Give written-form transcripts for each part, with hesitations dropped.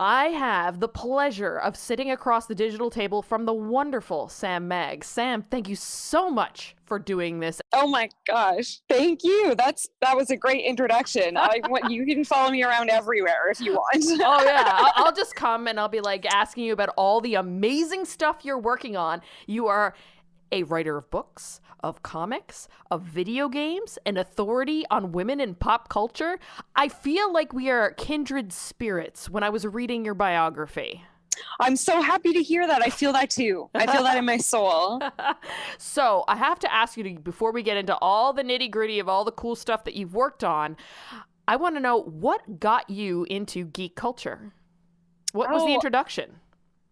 I have the pleasure of sitting across the digital table from the wonderful Sam Maggs. Sam, thank you so much for doing this. Oh my gosh, thank you. That was a great introduction. You can follow me around everywhere if you want. Oh yeah, I'll just come and I'll be like asking you about all the amazing stuff you're working on. You are a writer of books, of comics, of video games, an authority on women in pop culture. I feel like we are kindred spirits when I was reading your biography. I'm so happy to hear that. I feel that too. I feel that in my soul. So I have to ask you, before we get into all the nitty gritty of all the cool stuff that you've worked on, I want to know what got you into geek culture? What was the introduction?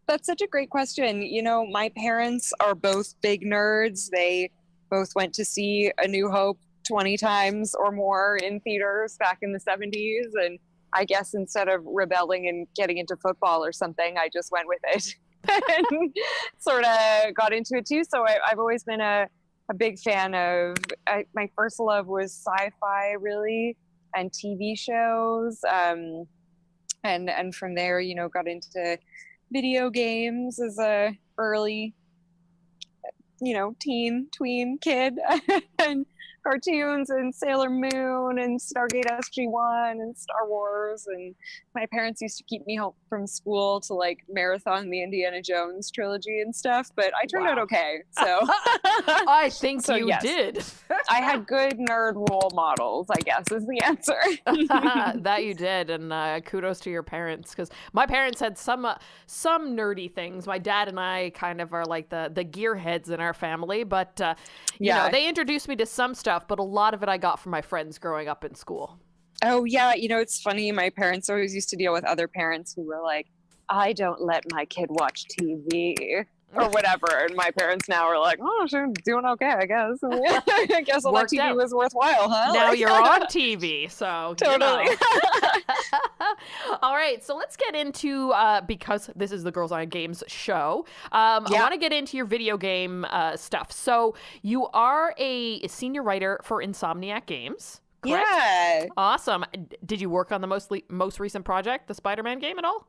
That's such a great question. You know, my parents are both big nerds. They both went to see A New Hope 20 times or more in theaters back in the 70s. And I guess instead of rebelling and getting into football or something, I just went with it and sort of got into it too. So I've always been a big fan of, my first love was sci-fi really, and TV shows. And from there, you know, got into video games as a early, you know, tween kid, and cartoons and Sailor Moon and Stargate SG-1 and Star Wars. And my parents used to keep me home from school to like marathon the Indiana Jones trilogy and stuff, but I turned out okay. So I think so, you did. I had good nerd role models, I guess, is the answer. That you did, and kudos to your parents, because my parents had some nerdy things. My dad and I kind of are like the gearheads in our family, but you know, they introduced me to some stuff, but a lot of it I got from my friends growing up in school. Oh yeah, you know, it's funny, my parents always used to deal with other parents who were like, I don't let my kid watch TV or whatever, and my parents now are like, oh, she's doing okay, I guess. I guess all that TV was worthwhile, huh? Now you're on TV, so totally. You know. All right, so let's get into, because this is the Girls on Games show, I want to get into your video game stuff. So you are a senior writer for Insomniac Games, correct? Yeah. Awesome. Did you work on the most recent project, the Spider-Man game, at all?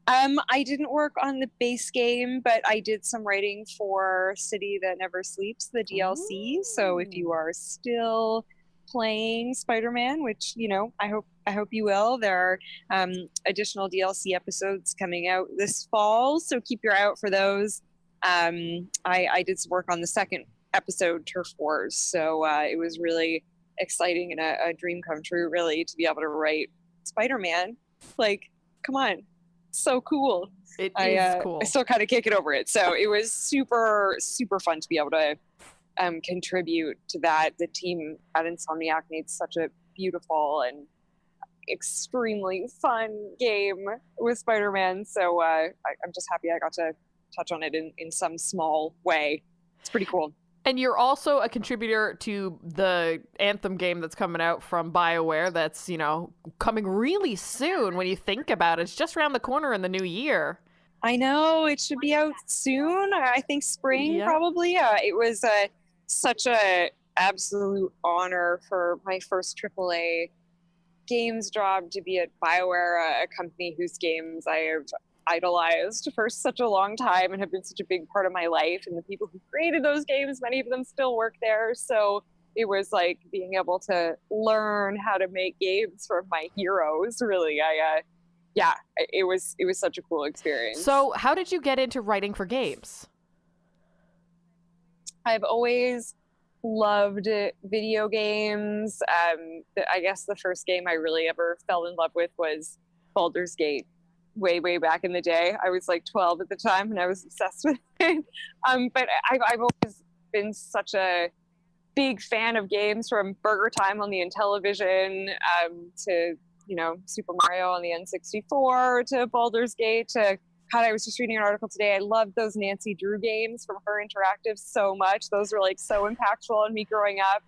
I didn't work on the base game, but I did some writing for City That Never Sleeps, the DLC. Ooh. So if you are still playing Spider-Man, which, you know, I hope you will, there are additional DLC episodes coming out this fall, so keep your eye out for those. I did some work on the second episode, Turf Wars, so it was really exciting and a dream come true, really, to be able to write Spider-Man. Like, come on. So cool. It is cool. I still kind of can't get over it. So it was super, super fun to be able to contribute to that. The team at Insomniac made such a beautiful and extremely fun game with Spider-Man. So I'm just happy I got to touch on it in some small way. It's pretty cool. And you're also a contributor to the Anthem game that's coming out from Bioware that's, you know, coming really soon when you think about it. It's just around the corner in the new year. I know, it should be out soon. I think spring, probably. It was such a absolute honor for my first AAA games job to be at Bioware, a company whose games I have idolized for such a long time and have been such a big part of my life, and the people who created those games, many of them still work there, so it was like being able to learn how to make games from my heroes. Really, it was such a cool experience. So how did you get into writing for games? I've always loved video games. I guess the first game I really ever fell in love with was Baldur's Gate. Way back in the day. I was like 12 at the time and I was obsessed with it. But I've always been such a big fan of games, from Burger Time on the Intellivision to, you know, Super Mario on the N64 to Baldur's Gate to, God, I was just reading an article today. I loved those Nancy Drew games from Her Interactive so much. Those were like so impactful on me growing up.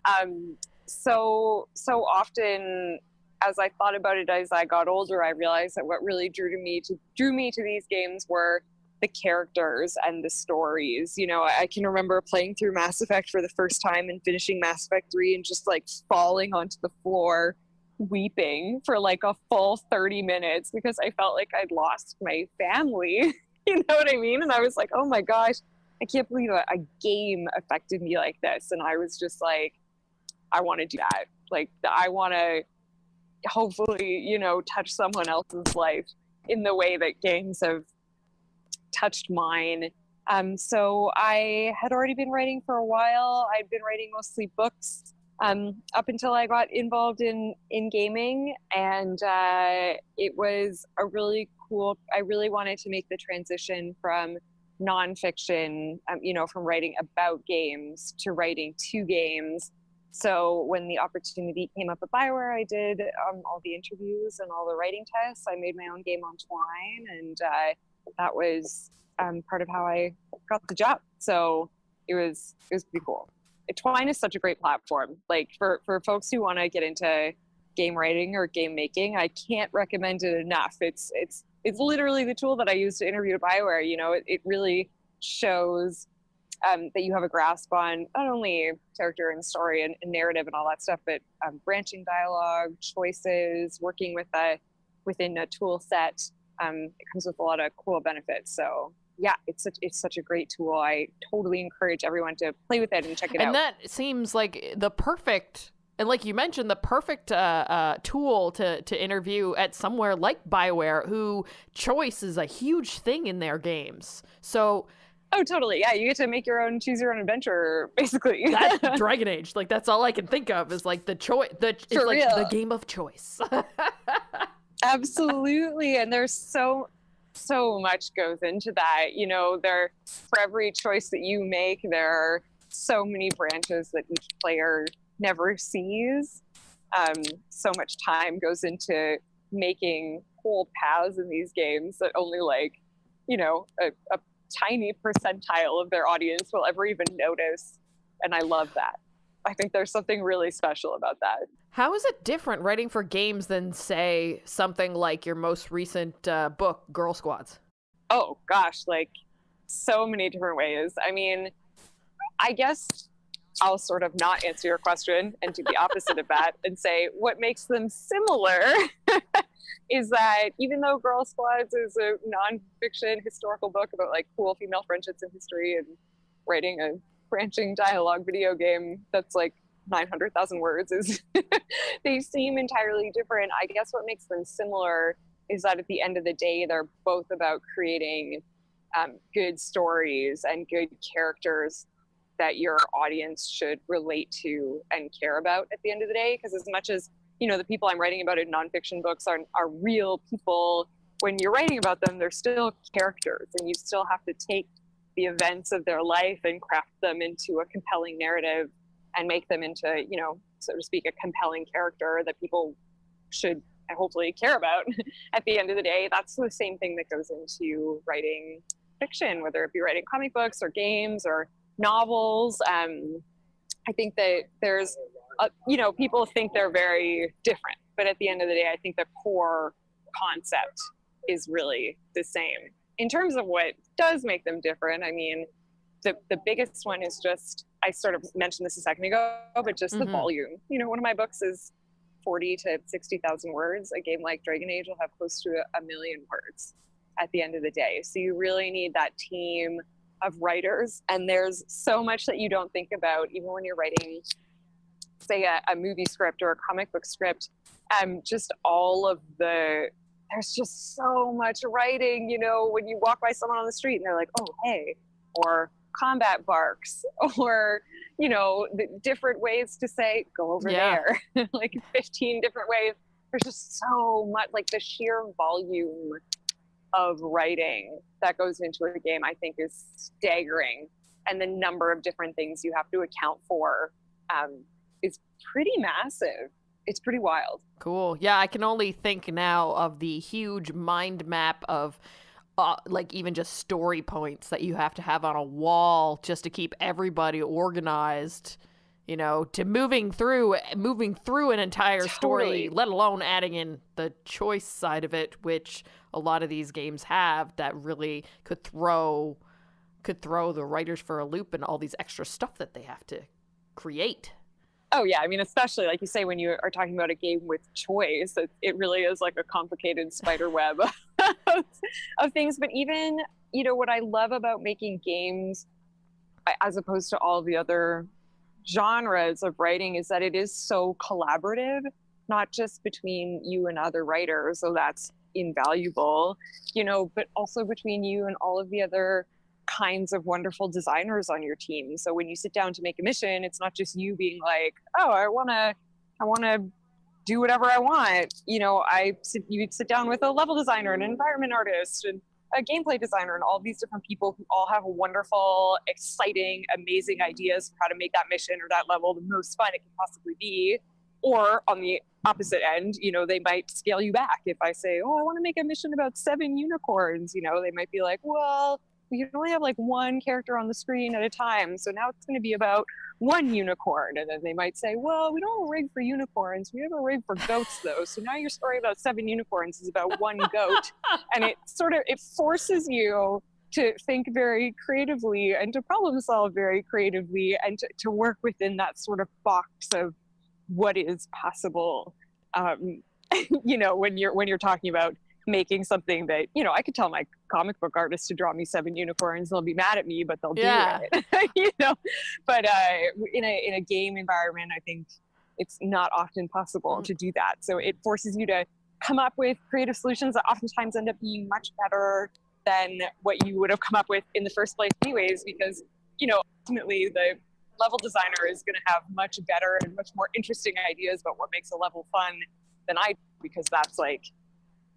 So often, as I thought about it as I got older, I realized that what really drew me to these games were the characters and the stories. You know, I can remember playing through Mass Effect for the first time and finishing Mass Effect 3 and just like falling onto the floor weeping for like a full 30 minutes because I felt like I'd lost my family. You know what I mean? And I was like, oh my gosh, I can't believe a game affected me like this. And I was just like, I want to do that. Like, I want to hopefully, you know, touch someone else's life in the way that games have touched mine. So I had already been writing for a while. I'd been writing mostly books up until I got involved in gaming, and it was a really cool. I really wanted to make the transition from nonfiction, you know, from writing about games to writing to games. So when the opportunity came up at Bioware, I did all the interviews and all the writing tests. I made my own game on Twine, and that was part of how I got the job. So it was pretty cool. Twine is such a great platform. Like for folks who want to get into game writing or game making, I can't recommend it enough. It's literally the tool that I use to interview at Bioware. You know, it really shows that you have a grasp on not only character and story and narrative and all that stuff, but branching dialogue, choices, working within a tool set. It comes with a lot of cool benefits. So yeah, it's such a great tool. I totally encourage everyone to play with it and check it out. And that seems like the perfect, and like you mentioned, the perfect tool to interview at somewhere like Bioware, who choice is a huge thing in their games. So. Oh, totally. Yeah, you get to make your own, choose your own adventure, basically. That's Dragon Age. Like, that's all I can think of is like the choice. It's like the game of choice. Absolutely. And there's so much goes into that. You know, for every choice that you make, there are so many branches that each player never sees. So much time goes into making whole paths in these games that only, like, you know, a tiny percentile of their audience will ever even notice. And I love that. I think there's something really special about that. How is it different writing for games than, say, something like your most recent book, Girl Squads? Oh, gosh, like so many different ways. I mean, I guess I'll sort of not answer your question and do the opposite of that and say what makes them similar is that even though Girl Squads is a nonfiction historical book about like cool female friendships in history and writing a branching dialogue video game that's like 900,000 words, is they seem entirely different. I guess what makes them similar is that at the end of the day, they're both about creating good stories and good characters that your audience should relate to and care about at the end of the day. Because as much as, you know, the people I'm writing about in nonfiction books are real people, when you're writing about them, they're still characters, and you still have to take the events of their life and craft them into a compelling narrative and make them into, you know, so to speak, a compelling character that people should hopefully care about at the end of the day. That's the same thing that goes into writing fiction, whether it be writing comic books or games or novels. I think that there's, you know, people think they're very different, but at the end of the day, I think the core concept is really the same. In terms of what does make them different, I mean, the biggest one is just, I sort of mentioned this a second ago, but just the volume. You know, one of my books is 40 to 60,000 words. A game like Dragon Age will have close to 1 million words at the end of the day. So you really need that team of writers. And there's so much that you don't think about, even when you're writing, say, a movie script or a comic book script. Just all of there's just so much writing, you know, when you walk by someone on the street and they're like, oh, hey, or combat barks, or, you know, the different ways to say, go over there, like 15 different ways. There's just so much, like the sheer volume of writing that goes into a game, I think, is staggering. And the number of different things you have to account for is pretty massive. It's pretty wild. Cool. Yeah, I can only think now of the huge mind map of like even just story points that you have to have on a wall just to keep everybody organized, you know, to moving through an entire story, let alone adding in the choice side of it, which a lot of these games have, that really could throw the writers for a loop and all these extra stuff that they have to create. Oh yeah, I mean, especially like you say, when you are talking about a game with choice, it really is like a complicated spider web of things. But even, what I love about making games, as opposed to all the other genres of writing, is that it is so collaborative, not just between you and other writers, so that's invaluable, but also between you and all of the other kinds of wonderful designers on your team. So when you sit down to make a mission, it's not just you being like, oh, I want to do whatever I want. You'd sit down with a level designer, an environment artist, and a gameplay designer, and all these different people who all have wonderful, exciting, amazing ideas for how to make that mission or that level the most fun it can possibly be. Or on the opposite end, they might scale you back. If I say, oh, I want to make a mission about 7 unicorns, they might be like, well, you can only have like one character on the screen at a time, so now it's going to be about 1 unicorn. And then they might say, well, we don't have a rig for unicorns, we have a rig for goats though, so now your story about 7 unicorns is about 1 goat. And it forces you to think very creatively and to problem solve very creatively, and to work within that sort of box of what is possible. When you're talking about making something that, I could tell my comic book artist to draw me 7 unicorns, they'll be mad at me, but they'll do it. But in a game environment, I think it's not often possible to do that. So it forces you to come up with creative solutions that oftentimes end up being much better than what you would have come up with in the first place anyways, because, ultimately the level designer is going to have much better and much more interesting ideas about what makes a level fun than I do, because that's like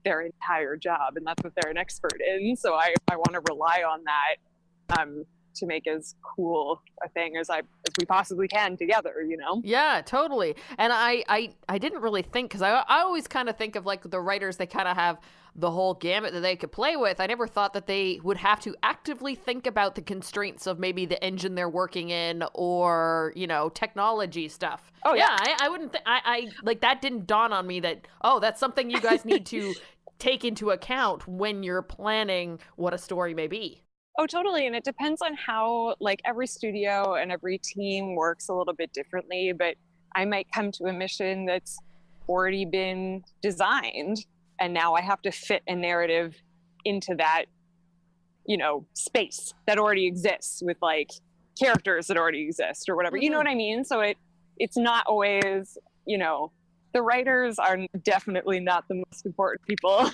their entire job and that's what they're an expert in. So I want to rely on that to make as cool a thing as we possibly can together, Yeah, totally. And I didn't really think, because I always kind of think of like the writers, they kind of have the whole gamut that they could play with. I never thought that they would have to actively think about the constraints of maybe the engine they're working in, or, technology stuff. Oh yeah. I wouldn't I like, that didn't dawn on me that, oh, that's something you guys need to take into account when you're planning what a story may be. Oh, totally. And it depends on how, like, every studio and every team works a little bit differently, but I might come to a mission that's already been designed, and now I have to fit a narrative into that, space that already exists with like characters that already exist or whatever. Mm-hmm. You know what I mean? So it's not always, the writers are definitely not the most important people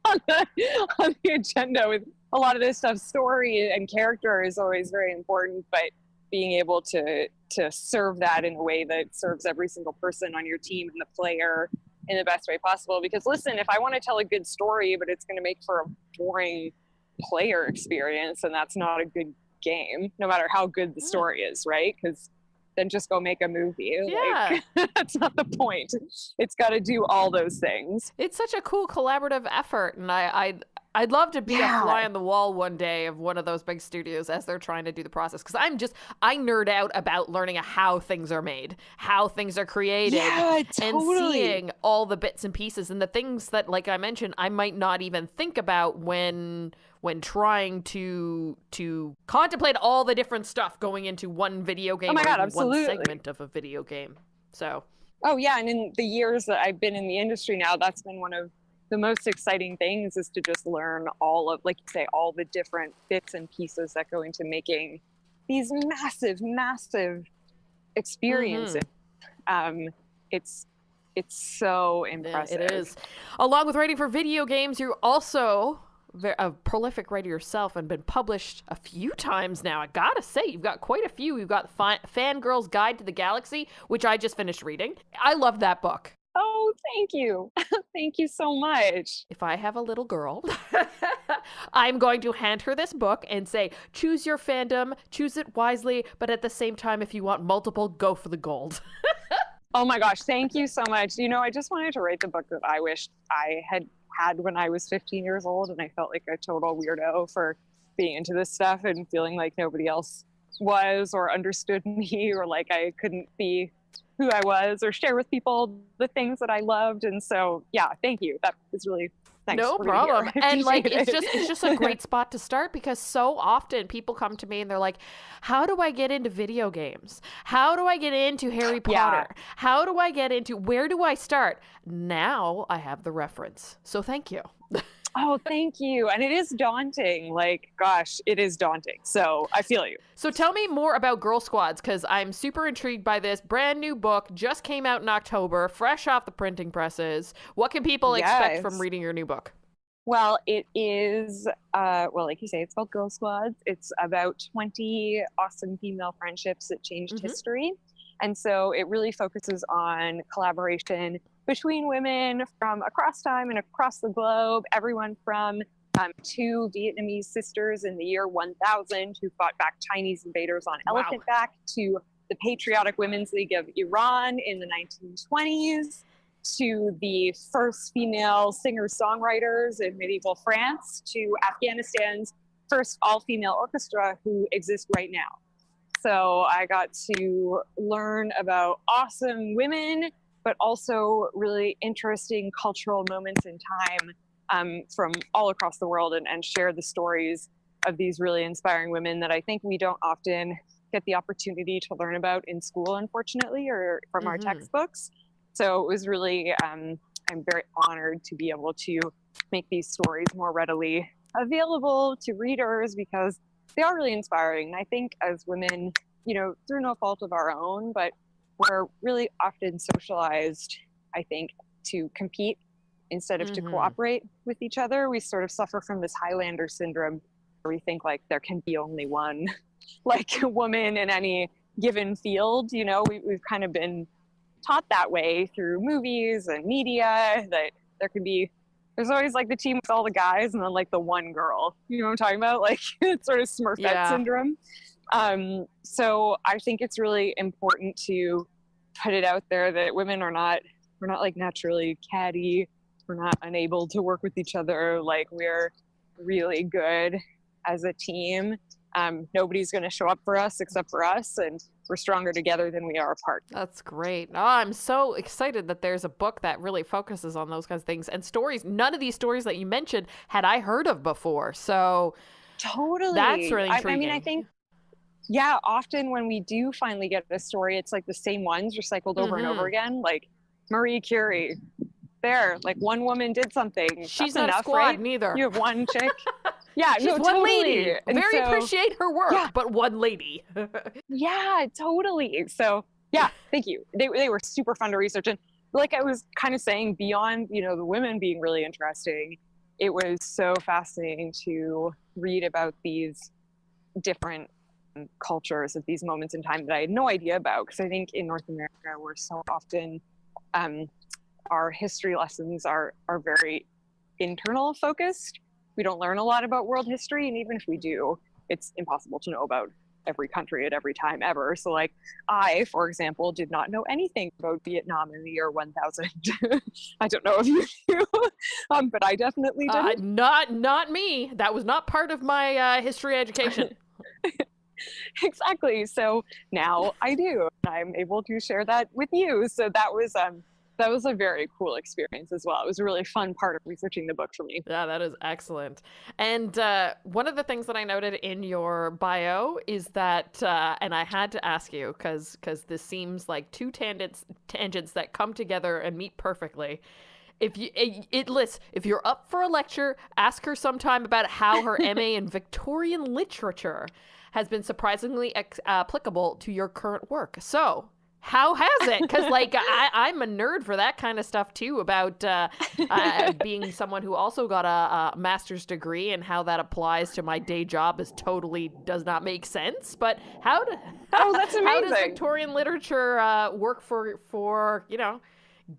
on the agenda with a lot of this stuff. Story and character is always very important, but being able to serve that in a way that serves every single person on your team and the player in the best way possible. Because listen, if I want to tell a good story, but it's going to make for a boring player experience, and that's not a good game, no matter how good the story is, right? Because then just go make a movie. Yeah. Like, that's not the point. It's got to do all those things. It's such a cool collaborative effort, and I'd love to be a fly on the wall one day of one of those big studios as they're trying to do the process. Because I nerd out about learning how things are made, how things are created, and seeing all the bits and pieces and the things that, like I mentioned, I might not even think about when trying to contemplate all the different stuff going into one video game, one segment of a video game. So. Oh yeah, and in the years that I've been in the industry now, that's been one of the most exciting things, is to just learn all of, like you say, all the different bits and pieces that go into making these massive experiences. Mm-hmm. It's so impressive. It is. Along with writing for video games, you're also a prolific writer yourself and been published a few times now. I gotta say, you've got quite a few. You've got Fangirl's Guide to the Galaxy, which I just finished reading. I love that book. Oh, thank you. Thank you so much. If I have a little girl, I'm going to hand her this book and say, choose your fandom, choose it wisely, but at the same time, if you want multiple, go for the gold. Oh my gosh, thank you so much. I just wanted to write the book that I wished I had when I was 15 years old, and I felt like a total weirdo for being into this stuff and feeling like nobody else was or understood me, or like I couldn't be who I was or share with people the things that I loved. And so, yeah, thank you. That was really Thanks No for being here. problem. I And like appreciate it's just a great spot to start, because so often people come to me and they're like, how do I get into video games? How do I get into Harry Potter? How do I get into, where do I start? Now I have the reference. So thank you. Oh, thank you. And it is daunting. Like, gosh, it is daunting. So I feel you. So tell me more about Girl Squads, because I'm super intrigued by this brand new book, just came out in October, fresh off the printing presses. What can people expect from reading your new book? Well, it is, like you say, it's called Girl Squads. It's about 20 awesome female friendships that changed history. And so it really focuses on collaboration between women from across time and across the globe, everyone from two Vietnamese sisters in the year 1000 who fought back Chinese invaders on elephant back, to the Patriotic Women's League of Iran in the 1920s, to the first female singer-songwriters in medieval France, to Afghanistan's first all-female orchestra who exists right now. So I got to learn about awesome women, but also really interesting cultural moments in time from all across the world, and share the stories of these really inspiring women that I think we don't often get the opportunity to learn about in school, unfortunately, or from our textbooks. So it was really, I'm very honored to be able to make these stories more readily available to readers, because they are really inspiring. And I think as women, you know, through no fault of our own, but we're really often socialized, I think, to compete instead of to cooperate with each other. We sort of suffer from this Highlander syndrome, where we think like there can be only one, like a woman in any given field. You know, we've kind of been taught that way through movies and media, that there's always like the team with all the guys and then like the one girl, you know what I'm talking about? Like it's sort of Smurfette syndrome. So I think it's really important to put it out there that women we're not like naturally catty. We're not unable to work with each other. Like, we're really good as a team. Nobody's going to show up for us except for us, and we're stronger together than we are apart. That's great. Oh, I'm so excited that there's a book that really focuses on those kinds of things and stories. None of these stories that you mentioned had I heard of before. So totally, that's really intriguing. I mean, I think, yeah, often when we do finally get a story, it's like the same ones recycled over and over again. Like Marie Curie, there, like one woman did something. She's That's not enough, a squad, right? neither. You have one chick. Yeah, she's no, one totally. lady. And Very so, appreciate her work, but one lady. Yeah, totally. So yeah, thank you. They were super fun to research. And like I was kind of saying, beyond, you know, the women being really interesting, it was so fascinating to read about these different cultures at these moments in time that I had no idea about. Because I think in North America, we're so often, our history lessons are very internal focused. We don't learn a lot about world history, and even if we do, it's impossible to know about every country at every time ever. So like I, for example, did not know anything about Vietnam in the year 1000. I don't know if you do, but I definitely didn't. Not me. That was not part of my history education. Exactly. So now I do. I'm able to share that with you. So that was a very cool experience as well. It was a really fun part of researching the book for me. Yeah, that is excellent. And one of the things that I noted in your bio is that, and I had to ask you because this seems like two tangents that come together and meet perfectly. If it lists, if you're up for a lecture, ask her sometime about how her MA in Victorian literature has been surprisingly applicable to your current work. So how has it? Because like I'm a nerd for that kind of stuff too, about being someone who also got a master's degree, and how that applies to my day job is totally does not make sense. But how that's amazing. How does Victorian literature work for you know,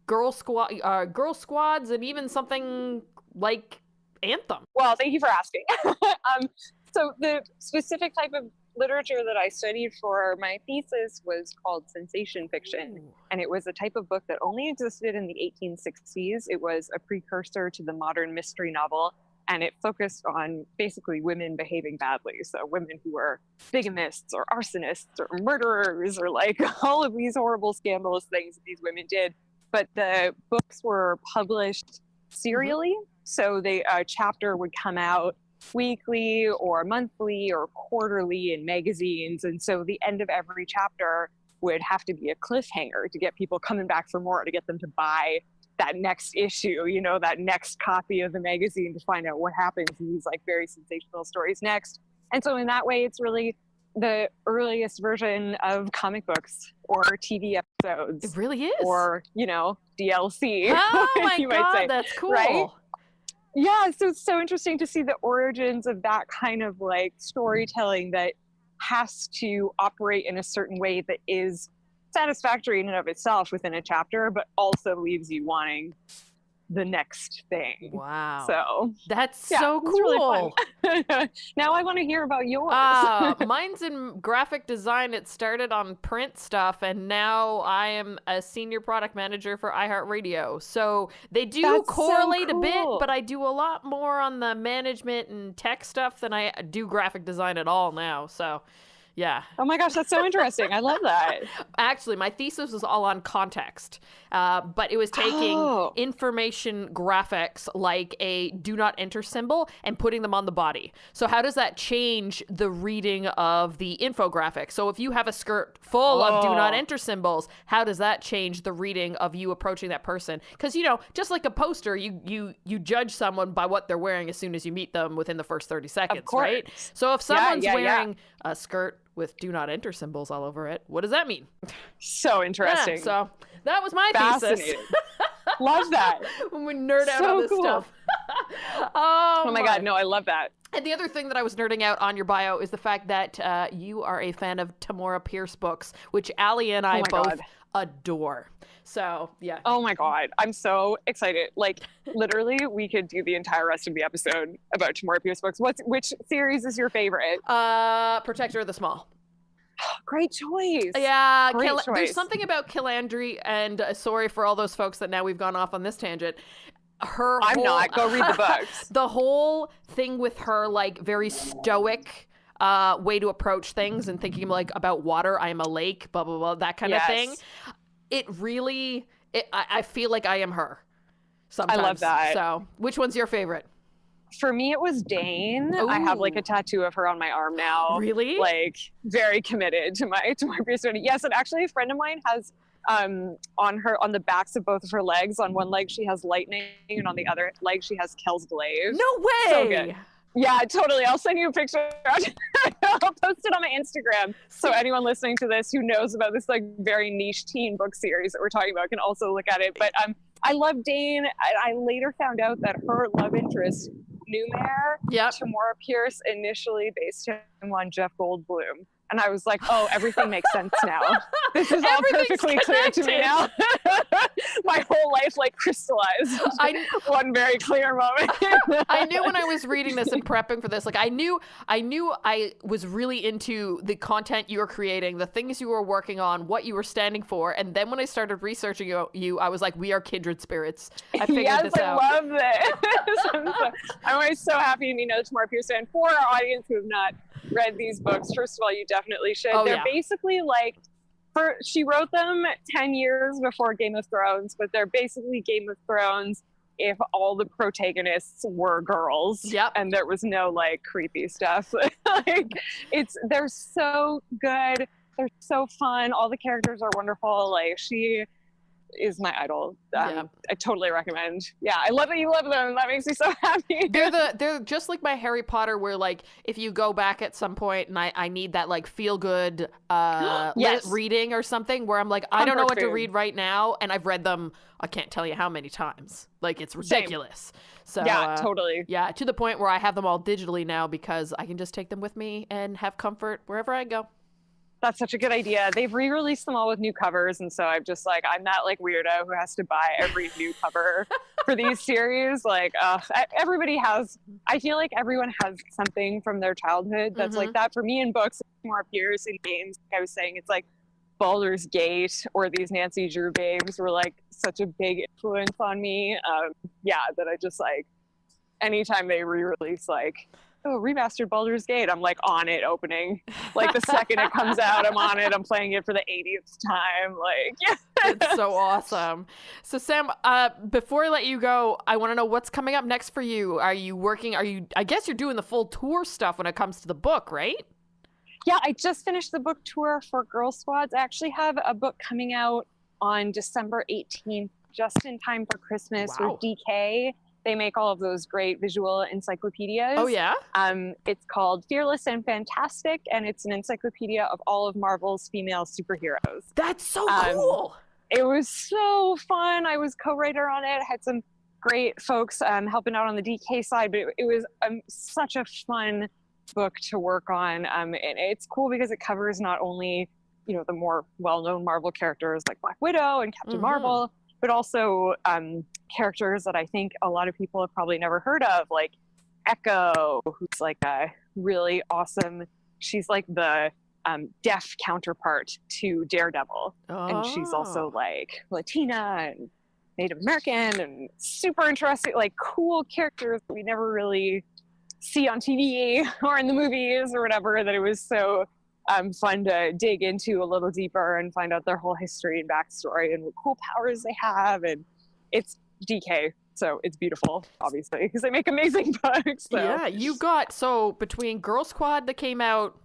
girl squads, and even something like Anthem? Well, thank you for asking. So the specific type of literature that I studied for my thesis was called sensation fiction. Ooh. And it was a type of book that only existed in the 1860s. It was a precursor to the modern mystery novel, and it focused on basically women behaving badly. So women who were bigamists or arsonists or murderers, or like all of these horrible scandalous things that these women did. But the books were published serially. So the chapter would come out weekly or monthly or quarterly in magazines. And so the end of every chapter would have to be a cliffhanger to get people coming back for more, to get them to buy that next issue, you know, that next copy of the magazine, to find out what happens in these like very sensational stories next. And so in that way, it's really the earliest version of comic books or TV episodes. It really is. Or, you know, DLC. Oh my you God, might say, that's cool. right? Yeah, so it's so interesting to see the origins of that kind of like storytelling that has to operate in a certain way that is satisfactory in and of itself within a chapter, but also leaves you wanting the next thing. Wow. So that's so cool. Really fun. Now I want to hear about yours. Mine's in graphic design. It started on print stuff, and now I am a senior product manager for iHeartRadio. So they do correlate a bit, but I do a lot more on the management and tech stuff than I do graphic design at all now. So yeah. Oh my gosh, that's so interesting. I love that. Actually, my thesis was all on context, but it was taking information graphics like a do not enter symbol and putting them on the body. So how does that change the reading of the infographic? So if you have a skirt full of do not enter symbols, how does that change the reading of you approaching that person? Because, you know, just like a poster, you judge someone by what they're wearing as soon as you meet them within the first 30 seconds, right? So if someone's wearing a skirt with do not enter symbols all over it, what does that mean? So interesting. Yeah, so that was my thesis. Love that. When we nerd out on this stuff. Oh my God, no, I love that. And the other thing that I was nerding out on your bio is the fact that you are a fan of Tamora Pierce books, which Allie and I both adore. So, yeah. Oh my God. I'm so excited. Like, literally, we could do the entire rest of the episode about Tamora Pierce books. Which series is your favorite? Protector of the Small. Great choice. Yeah. Great choice. There's something about Killandry, and sorry for all those folks that now we've gone off on this tangent. I'm not. Go read the books. The whole thing with her, like, very stoic way to approach things and thinking, like, about water. I am a lake, blah, blah, blah, that kind of thing. It really, I feel like I am her sometimes. I love that. So, which one's your favorite? For me, it was Dane. Ooh. I have like a tattoo of her on my arm now. Really? Like, very committed to my Pierce. Yes, and actually a friend of mine has on the backs of both of her legs. On one leg she has lightning, and on the other leg she has Kel's glaive. No way! So good. Yeah, totally. I'll send you a picture. I'll post it on my Instagram. So anyone listening to this who knows about this like very niche teen book series that we're talking about can also look at it. But I love Dane. I later found out that her love interest, Numair, Tamora Pierce, initially based him on Jeff Goldblum. And I was like, oh, everything makes sense now. This is all perfectly clear to me now. My whole life like crystallized. One very clear moment. I knew when I was reading this and prepping for this, like I knew I was really into the content you were creating, the things you were working on, what you were standing for. And then when I started researching you, I was like, we are kindred spirits. I figured this out. I love this. I'm always so happy to know Tamora Pierce. And for our audience who have not read these books, first of all, you definitely should. They're basically like, she wrote them 10 years before Game of Thrones, but they're basically Game of Thrones if all the protagonists were girls and there was no like creepy stuff. Like they're so good, they're so fun, all the characters are wonderful. Like she is my idol. I totally recommend. Yeah, I love that you love them. That makes me so happy. They're just like my Harry Potter, where like if you go back at some point and I need that like feel good reading or something, where I'm like, I don't know what to read right now, and I've read them I can't tell you how many times. Like it's ridiculous. Same. So yeah, totally. Yeah, to the point where I have them all digitally now because I can just take them with me and have comfort wherever I go. That's such a good idea. They've re-released them all with new covers, and so I'm just like, I'm that like weirdo who has to buy every new cover for these series. Like, everybody has. I feel like everyone has something from their childhood that's like that. For me, in books, more Pierce in games. Like I was saying, it's like Baldur's Gate or these Nancy Drew games were like such a big influence on me. That I just like anytime they re-release like oh, remastered Baldur's Gate. I'm like on it opening. Like the second it comes out, I'm on it. I'm playing it for the 80th time. Like, yeah. It's so awesome. So Sam, before I let you go, I want to know what's coming up next for you. Are you working? I guess you're doing the full tour stuff when it comes to the book, right? Yeah, I just finished the book tour for Girl Squads. I actually have a book coming out on December 18th, just in time for Christmas. Wow. With DK. They make all of those great visual encyclopedias. Oh, yeah? It's called Fearless and Fantastic, and it's an encyclopedia of all of Marvel's female superheroes. That's so cool. It was so fun. I was co-writer on it. I had some great folks helping out on the DK side, but it was such a fun book to work on. And it's cool because it covers not only, you know, the more well-known Marvel characters like Black Widow and Captain Marvel, but also characters that I think a lot of people have probably never heard of, like Echo, who's like a really awesome, she's like the deaf counterpart to Daredevil. And she's also like Latina and Native American and super interesting, like cool characters that we never really see on TV or in the movies or whatever, that it was so fun to dig into a little deeper and find out their whole history and backstory and what cool powers they have. And it's DK, so it's beautiful, obviously, because they make amazing books. So. Yeah, you got, so between Girl Squad that came out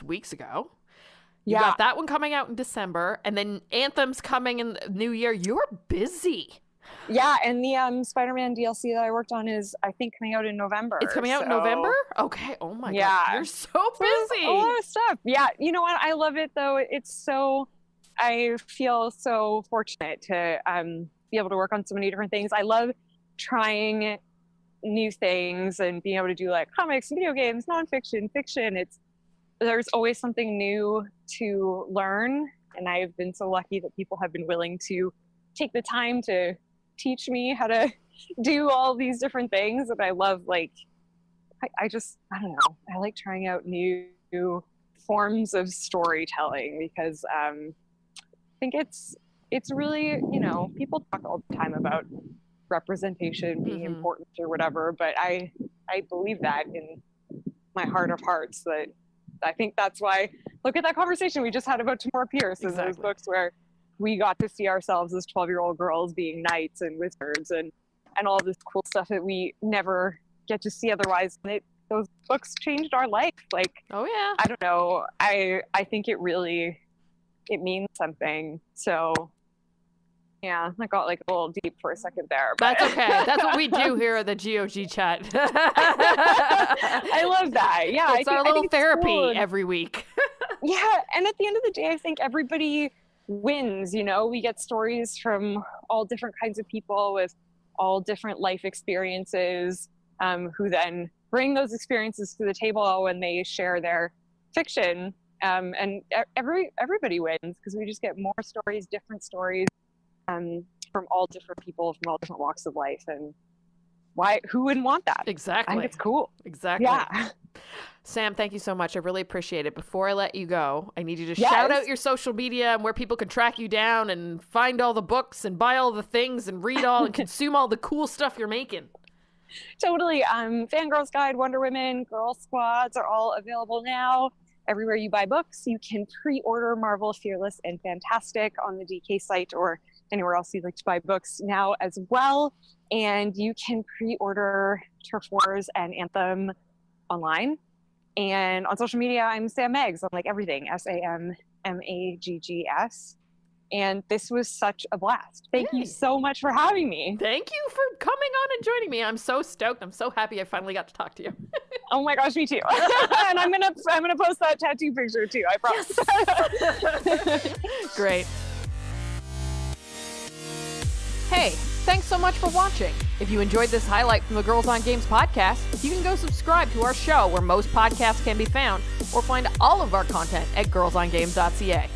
weeks ago. You got that one coming out in December, and then Anthem's coming in the new year. You're busy. Yeah, and the Spider-Man DLC that I worked on is, I think, coming out in November. It's coming out in November? Okay. Oh my God. You're so busy. A lot of stuff. Yeah. You know what? I love it, though. I feel so fortunate to be able to work on so many different things. I love trying new things and being able to do like comics, video games, nonfiction, fiction. There's always something new to learn. And I've been so lucky that people have been willing to take the time to teach me how to do all these different things. And I love, like, I don't know. I like trying out new forms of storytelling because I think it's really, you know, people talk all the time about representation being important or whatever, but I believe that in my heart of hearts, that I think that's why, look at that conversation we just had about Tamora Pierce and those books where we got to see ourselves as 12-year-old girls being knights and wizards and all this cool stuff that we never get to see otherwise. And those books changed our life. Like, oh yeah, I don't know. I think it means something. So yeah, I got like a little deep for a second there. But. That's okay. That's what we do here at the GOG chat. I love that. Yeah, it's our little therapy every week. Yeah, and at the end of the day, I think everybody wins. You know, we get stories from all different kinds of people with all different life experiences, who then bring those experiences to the table when they share their fiction. And everybody wins because we just get more stories, different stories. From all different people, from all different walks of life, and who wouldn't want that? Exactly. I think it's cool. Exactly. Yeah. Sam, thank you so much. I really appreciate it. Before I let you go, I need you to shout out your social media and where people can track you down and find all the books and buy all the things and read all and consume all the cool stuff you're making. Totally. Fangirl's Guide, Wonder Women, Girl Squads are all available now. Everywhere you buy books, you can pre-order Marvel Fearless and Fantastic on the DK site or anywhere else you'd like to buy books now as well. And you can pre-order Turf Wars and Anthem online. And on social media, I'm Sam Meggs on like everything, SAMMAGGS. And this was such a blast. Thank you so much for having me. Thank you for coming on and joining me. I'm so stoked. I'm so happy I finally got to talk to you. Oh my gosh, me too. And I'm gonna post that tattoo picture too, I promise. Yes. Great. Hey, thanks so much for watching. If you enjoyed this highlight from the Girls on Games podcast, you can go subscribe to our show where most podcasts can be found, or find all of our content at girlsongames.ca.